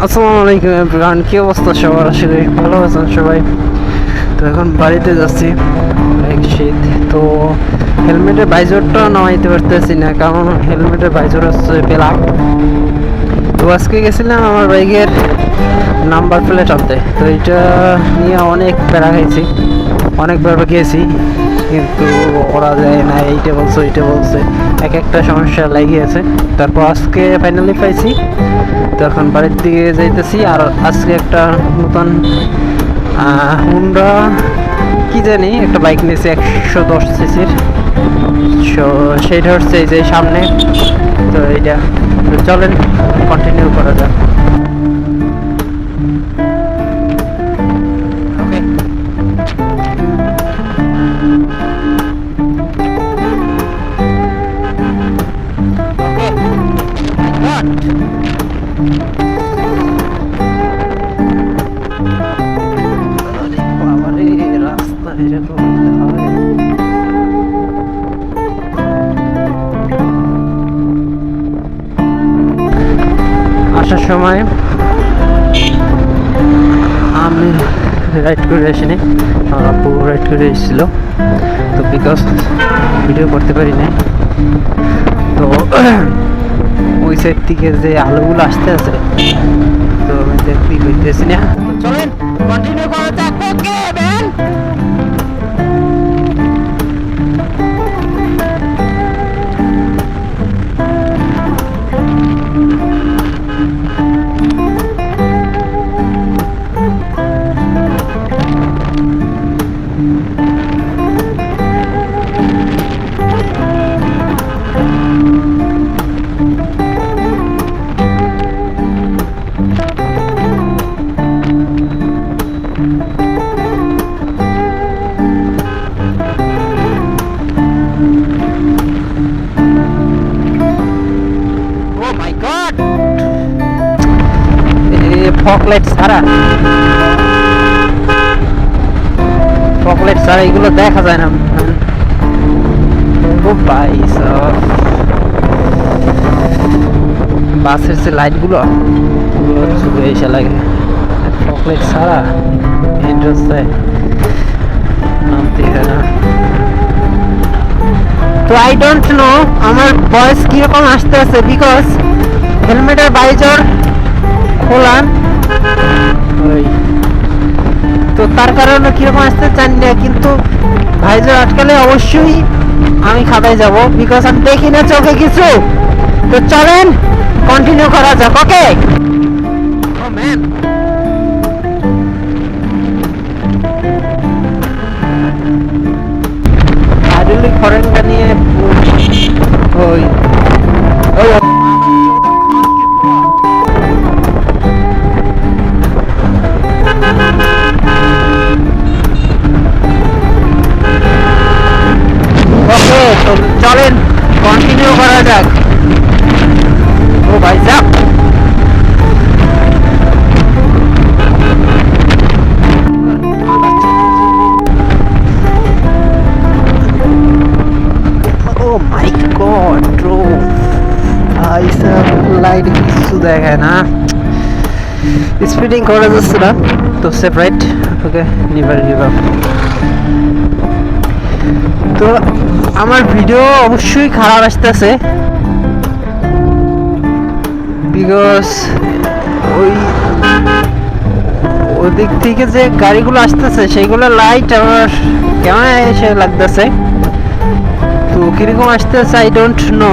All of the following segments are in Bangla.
আসসালামু আলাইকুম এভরিওয়ান, কি অবস্থা সবার? আসলে ভালো আছেন সবাই? তো এখন বাড়িতে যাচ্ছি, অনেক শীত। তো হেলমেটের ভাইজরটা নামাইতে পারতেছি না, কারণ হেলমেটের ভাইজর হচ্ছে ব্ল্যাক। তো আজকে গেছিলাম আমার বাইকের নাম্বার প্লেট আনতে, তো এটা নিয়ে অনেক প্যারা খাইছি, অনেকবার গিয়েছি, কিন্তু ওরা যায় না, এইটা বলছে ওইটা বলছে, এক একটা সমস্যা লাগিয়েছে। তারপর আজকে ফাইনালি পাইছি, তো এখন বাড়ির দিকে যাইতেছি। আর আজকে একটা নতুন হুন্ডা কি জানি একটা বাইক নিয়েছি 110 সিসির, সেইটা হচ্ছে এই যে সামনে। তো এইটা, তো চলেন কন্টিনিউ করা যাক। আসার সময় আমি রাইড করে আসিনি, আমার আপু রাইড করে এসেছিল, তো বিকজ ভিডিও করতে পারি না। তো ওই সাইড থেকে যে আলোগুলো আসতে আছে, তো আমি দেখতেই বুঝতেছি না। চলেন কন্টিনিউ করা যাক। ওকে ম্যান, ফকলাইট ছাড়া এগুলো দেখা যায় না। ও ভাই সব বাসের যে লাইটগুলো চুলে এসে লাগে, ফকলাইট ছাড়া ইন্টারেস্ট নামতে হয় না। তো আই ডোন্ট নো আমার ভয়েস কিরকম আসতে আছে, বিকজ হেলমেটের ভাইজর খোলা, তো তার কারণে কিরকম আসতে জানি না, কিন্তু ভাইজর আটকালে অবশ্যই আমি খাতায় যাব, বিকজ আমি দেখি না চোখে কিছু। তো চলেন কন্টিনিউ করা যাক। ওকে ও ম্যান, হাইড্রোলিক ফরেনটা নিয়ে ওই ওই চলেন কন্টিনিউ করা যাক। ও ভাই যাক, ও মাই গড ব্রো, ভাই সব লাইট কিছু দেখায় না, স্পিডিং করা যাচ্ছে না। তো সেফ রাইট, ওকে নেভার গিভ আপ। তো আমার ভিডিও অবশ্যই খারাপ আসতেছে, বিকজ ওদিক থেকে যে গাড়িগুলো আসতেছে সেইগুলো লাইট আমার কেমন এসে লাগতেছে, তো কিরকম আসতেছে আই ডোন্ট নো।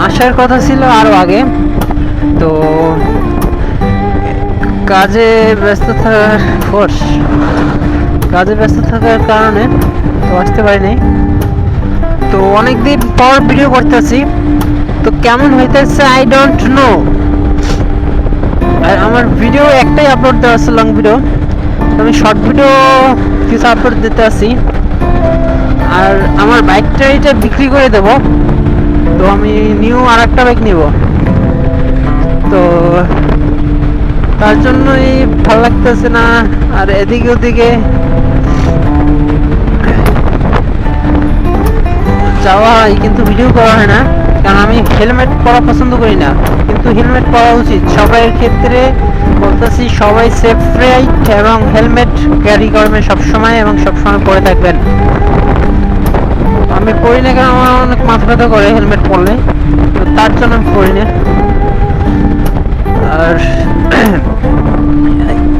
আসার কথা ছিল আরো আগে, তো কাজে ব্যস্ত থাকার কারণে তো আসতে পারিনি। তো অনেকদিন পর ভিডিও করতেছি, তো কেমন হইতেছে আই ডোন্ট নো। আর আমার ভিডিও একটাই আপলোড দেওয়া আছে, লং ভিডিও, আমি শর্ট ভিডিও কিছু আপলোড দিতে আসি। আর আমার বাইকটা এটা বিক্রি করে দেব, তো আমি নিউ আর একটা বাইক নিব, তো তার জন্যই ভালো লাগতেছে না। আর এদিকে ওদিকে যাওয়া হয় কিন্তু ভিডিও করা হয় না, কারণ আমি হেলমেট পরা পছন্দ করি না, কিন্তু হেলমেট পরা উচিত সবাইয়ের ক্ষেত্রে। বলতেছি সবাই সেফ রাইড এবং হেলমেট ক্যারি করবেন সবসময় এবং সবসময় পরে থাকবেন। আমি পড়ি না কারণ আমার অনেক মাথা ব্যথা করে হেলমেট পরলে, তো তার জন্য আমি পড়ি না। আর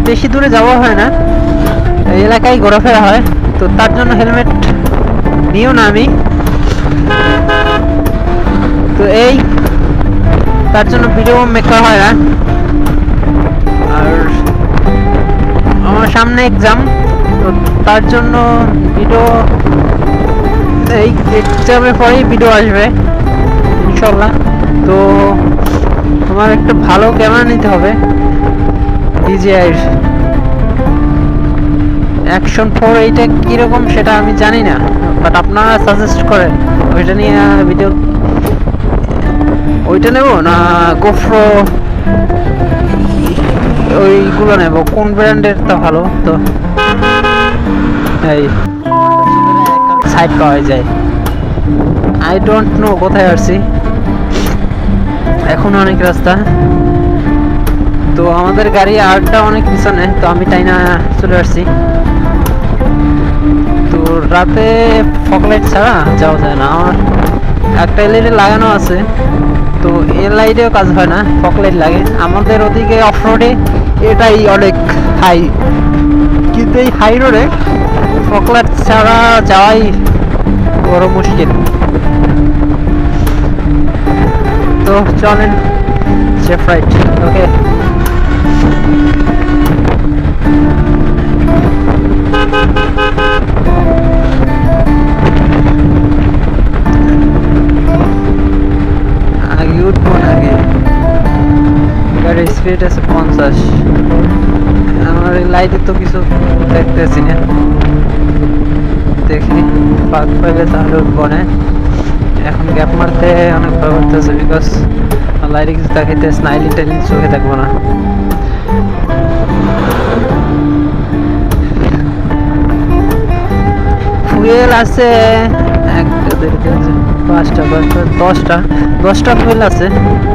বেশি দূরে যাওয়া হয় না, এই এলাকায় ঘোরাফেরা হয়, তো তার জন্য হেলমেট নিও না আমি। তো এই তার জন্য ভিডিও মেক করা হয় না। আর আমার সামনে এক্সাম, তো তার জন্য ভিডিও, এই এক্সামের পরেই ভিডিও আসবে ইনশাল্লাহ। তো আমার একটা ভালো ক্যামেরা নিতে হবে, DJI Action 4। এইটা কিরকম সেটা আমি জানি না, বাট আপনারা সাজেস্ট করেন ওইটা নিয়ে ভিডিও। ওইটা নেব না গোপ্রো, ওইগুলো নেব? কোন ব্র্যান্ডের তা ভালো? তো এই সাইড পাওয়া যায়, আই ডোন্ট নো কোথায় আসছি, এখন অনেক রাস্তা। তো আমাদের গাড়ি আরটা অনেক পিছনে, তো আমি তাই না চলে আসছি। তো রাতে ফগলাইট ছাড়া যাওয়া যায় না। আমার একটা এলইডি লাগানো আছে, তো এর লাইটেও কাজ হয় না, ফগলাইট লাগে। আমাদের ওদিকে অফ রোডে এটাই অনেক হাই, কিন্তু এই হাই রোডে ফগলাইট ছাড়া যাওয়াই বড় মুশকিল। তো চলেন সেফ রাইড, ওকে। আগে উঠবো না, আগে গাড়ির স্পিড আছে 50। আমার এই লাইটে তো কিছু দেখতেছি না, দেখি ফাঁক পাইলে তাহলে উঠবো না। এখন গ্যাপ মারতে অনেক ভয় করতেছে, বিকজ লাইটে কিছু দেখাইতেছে না, আইলিন টাইলিন চোখে থাকবো না। ফুয়েল আছে একটা, দেড়টা, পাঁচটা, 10টা ফুয়েল আছে।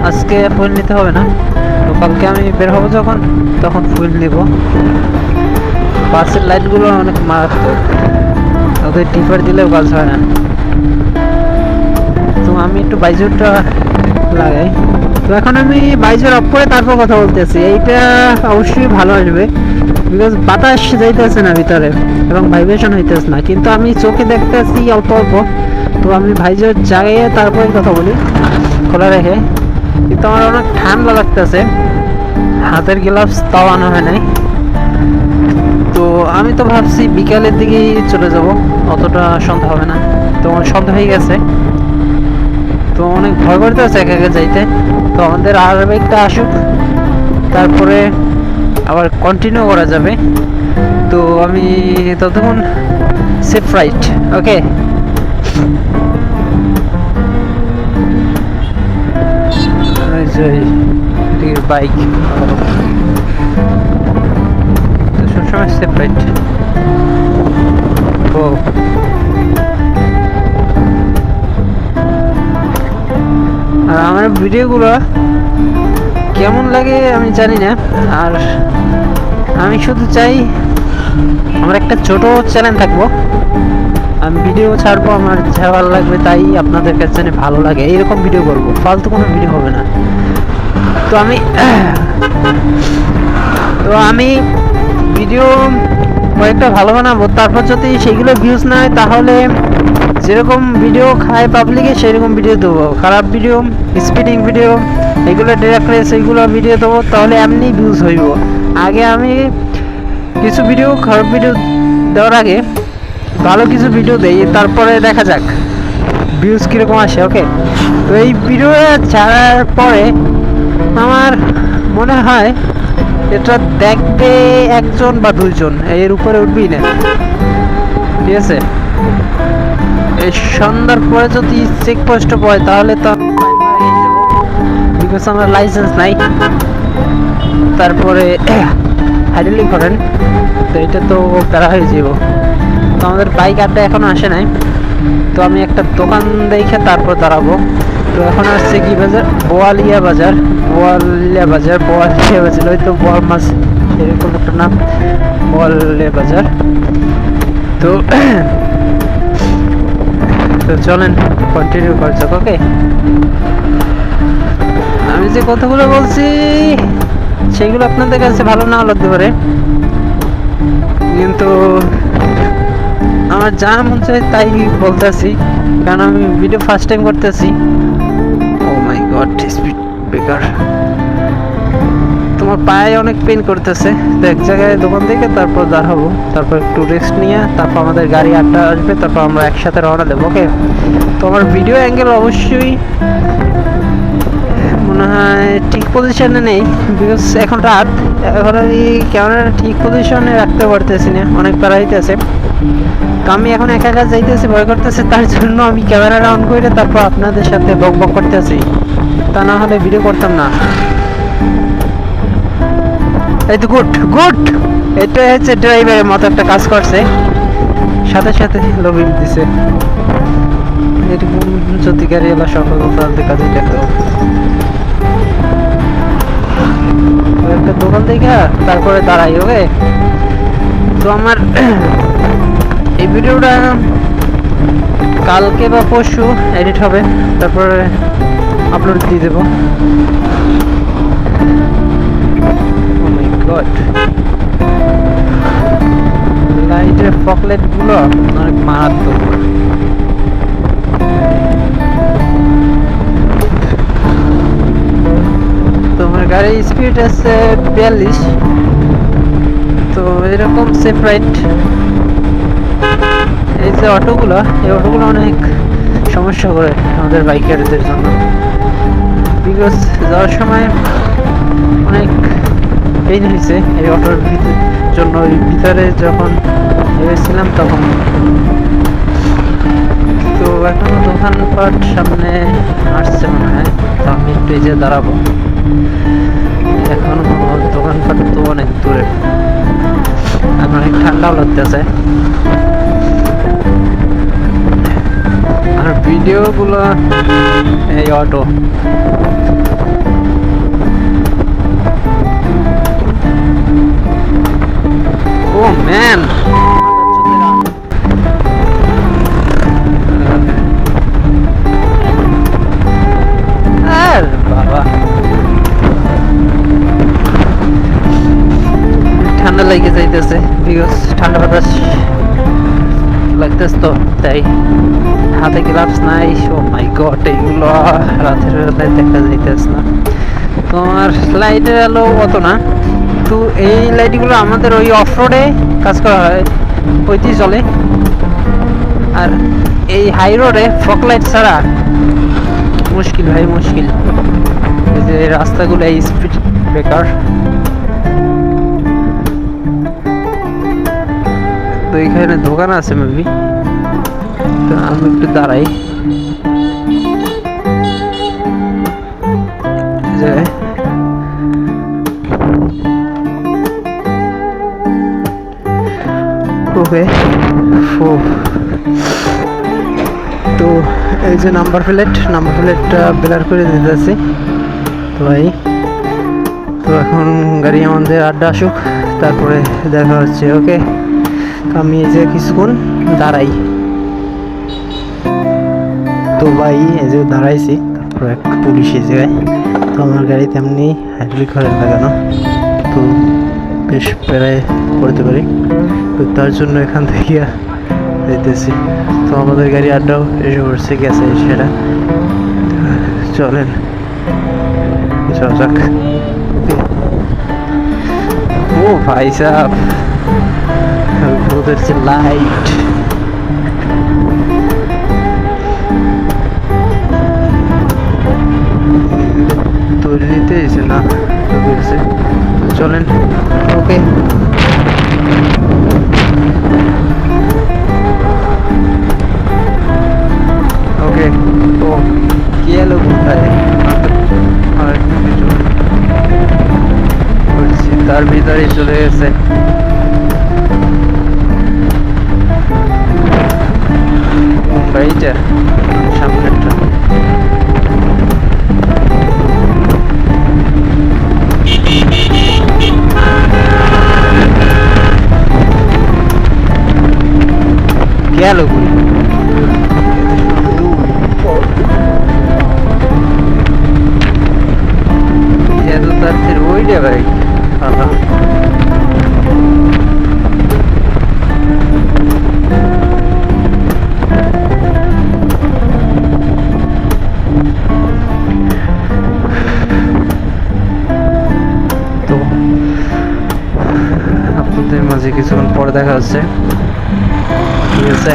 আজকে ফুয়েল নিতে হবে না, তো কালকে আমি বের হবো যখন, তখন ফুয়েল নিব। বাসের লাইটগুলো অনেক মারাত্মক, ওদের টিপার দিলেও কাজ হয় না। তো আমি একটু বাইজোরটা লাগাই। তো এখন আমি বাইজোর অফ করে তারপর কথা বলতেছি। এইটা অবশ্যই ভালো আসবে, বিকজ বাতাস যাইতেছে না ভিতরে এবং ভাইব্রেশন হইতেছে না, কিন্তু আমি চোখে দেখতেছি অল্প অল্প। তো আমি ভাইজোর জাগাইয়ে তারপরে কথা বলি খোলা রেখে। কিন্তু আমার অনেক ঠান্ডা লাগতেছে, হাতের গ্লাভস তাও আনা হয় নাই। তো আমি তো ভাবছি বিকালের দিকেই চলে যাব, অতটা সন্ধ্যা হবে না। তো সন্ধ্যা হয়ে গেছে, তো অনেক ভয় করতেছে একা একা যাইতে। তো আমাদের আর একটা আসুক, তারপরে আবার কন্টিনিউ করা যাবে। তো আমি ততক্ষণ সেফ রাইড, ওকে। বাইক তো সবসময় সেফ রাইড। ও আর আমার ভিডিওগুলো কেমন লাগে আমি জানি না। আর আমি শুধু চাই আমার একটা ছোট চ্যানেল থাকবো, আমি ভিডিও ছাড়বো, আমার যা ভালো লাগবে তাই আপনাদের কাছে জানি ভালো লাগে এইরকম ভিডিও করবো, ফালতু কোনো ভিডিও হবে না। তো আমি ভিডিও কয়েকটা ভালো বানাবো, তারপর যদি সেগুলো ভিউজ না হয় তাহলে যেরকম ভিডিও খায় পাবলিকে সেরকম ভিডিও দেবো। খারাপ ভিডিও, স্পিডিং ভিডিও, এগুলো ডিরেক্ট রেস, এইগুলো ভিডিও দেবো, তাহলে এমনি ভিউজ হইব। আগে আমি কিছু ভিডিও, খারাপ ভিডিও দেওয়ার আগে ভালো কিছু ভিডিও দেই, তারপরে দেখা যাক ভিউজ কীরকম আসে, ওকে। তো এই ভিডিও ছাড়ার পরে আমার মনে হয় এটা দেখবে 1জন বা 2জন, এর উপরে উঠবেই না, ঠিক আছে। এই সন্ধ্যার পরে যদি চেক পোস্ট পড়ে তাহলে তো বিকজ আমার লাইসেন্স নাই। তারপরে হাইড্রোলিক করেন, তো এটা তো প্যারা হয়ে যাব। তো আমাদের বাইক আড্ডা এখনো আসে নাই, তো আমি একটা দোকান দেখে তারপর দাঁড়াবো। তো এখন আসছে কি বাজার, বোয়ালিয়া বাজার, ওই তো বোয়াল মাছ এরকম একটা নাম, বোয়ালিয়া বাজার। তো তো চলেন কন্টিনিউ করা যাক। ওকে, আমি যে কথাগুলো বলছি সেগুলো আপনাদের কাছে ভালো নাও লাগতে পারে, কিন্তু আমার যা মন চায় তাই বলতেছি, কারণ আমি ভিডিও ফার্স্ট টাইম করতেছি। ও মাই গড, স্পিড ব্রেকার। তোমার পায়ে অনেক পেন করতেছে, তো এক জায়গায় দোকান থেকে তারপর দাঁড়াবো, তারপর একটু রেস্ট নিয়ে তারপর আমাদের গাড়ি 8টা আসবে, তারপর আমরা একসাথে রওনা দেবো। ওকে, তো আমার ভিডিও অ্যাঙ্গেল অবশ্যই মনে হয় ঠিক পজিশনে নেই, বিকজ এখন রাত, এখন আমি ক্যামেরাটা ঠিক পজিশনে রাখতে পারতেছি না, অনেক প্যারা হইতেছে। তো আমি এখন একা একা যাইতেছি, ভয় করতেছে, তার জন্য আমি ক্যামেরাটা অন করে তারপর আপনাদের সাথে বক বক করতেছি, তা না হলে ভিডিও করতাম না। এই তো গুড গুড, এটা হচ্ছে ড্রাইভারের মতো একটা কাজ করছে, সাথে সাথে লবিং দিছে। এরকম যদি গাড়ি এলা সফলতার কাজে দেখো, একটা দোকান থেকে তারপরে দাঁড়াই। ওকে, তো আমার এই ভিডিওটা কালকে বা পরশু এডিট হবে, তারপরে আপলোড দিয়ে দেবো। ও মাই গড, লাইটের ফকলাইট গুলো অনেক মারাত্মক। তোমার গাড়ির স্পিড আছে 42, তো এরকম সেফ রাইড। এই যে অটোগুলো, এই অটোগুলো অনেক সমস্যা করে আমাদের বাইকারদের জন্য, বিকজ যাওয়ার সময় অনেক পেইন হয়েছে এই অটোর জন্য। ওই ভিতরে যখন ভেবেছিলাম তখন, তো এখনো দোকানপাট সামনে আসছে মনে হয়, তো আমি একটু এই যে দাঁড়াবো, এখনো দোকানপাট তো অনেক দূরে, এখন অনেক ঠান্ডাও লাগতেছে। আর ভিডিওগুলো এই অটো, ও ম্যান, আর বাবা ঠান্ডা লেগে যাইতেছে, বিকজ ঠান্ডা বাতাস লাগতেছে, তো তাই হাতে গ্লাভস নাই। ও মাই গড, এইগুলো রাতের বেলায় দেখা যাইতেছে না। তোমার লাইটের আলো অত না, তো এই লাইটগুলো আমাদের ওই অফ রোডে কাজ করা হয়, ওইতেই চলে। আর এই হাই রোডে ফক লাইট ছাড়া মুশকিল ভাই, মুশকিল। এই যে রাস্তাগুলো এই স্পিড ব্রেকার, তো এখানে দোকান আছে মেবি, তো আমি একটু দাঁড়াই। ওকে, তো এই যে নাম্বার প্লেটটা ব্লার করে দিতেছি। তো ভাই, তো এখন গাড়ি আমাদের আড্ডা আসুক, তারপরে দেখা হচ্ছে। ওকে, আমি এই যে কিছুক্ষণ দাঁড়াই। তো ভাই এই যে দাঁড়াইছি, তারপর এক পুলিশ এই জায়গায়, তো আমার গাড়ি তেমনি হাইড্রোলিক হরেন লাগানো, তো বেশ প্রায় পড়তে পারি, তো তার জন্য এখান থেকে যেতেছি। তো আমাদের গাড়ি আড্ডাও এসে পড়ছে, গেছে সেটা, চলেন যাওয়া যাক। ও ভাই সাহেব, ওদের যে লাইট, তৈরি দিতে এসে না, চলেন। ওকে, ওকে, তো কি এলো কোথায়, তার ভিতরে চলে গেছে। গাড়িটা সামনেটা গেল কই এত তাড়াতাড়ি ওইটা ভাই আহা তো আপনাদের মাঝে কিছুক্ষণ পরে দেখা হচ্ছে ঠিক আছে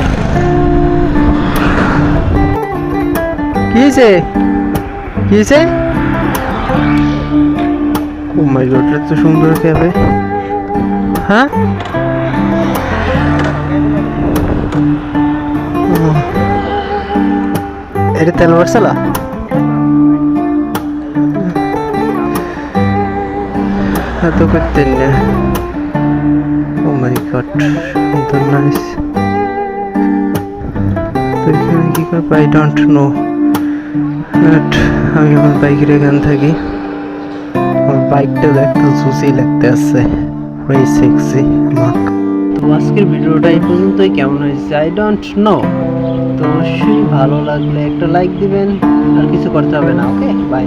কি হয়েছে কি হয়েছে ও মাই গড এত সুন্দর ক্যাবে হ্যাঁ এটা তেল ভরছালা এত করতেন না ও মাই গড সুন্দর নাইস তো এখানে কি করবো আই ডোন্ট নো বাট আমি আমার বাইকের এখানে থাকি আমার বাইকটা দেখতে জুসি লাগতে আছে ওই সেক্সি মাক তো আজকের ভিডিওটা এই পর্যন্তই কেমন হয়েছে আই ডোন্ট নো তো অবশ্যই ভালো লাগলে একটা লাইক দিবেন আর কিছু করতে হবে না ওকে বাই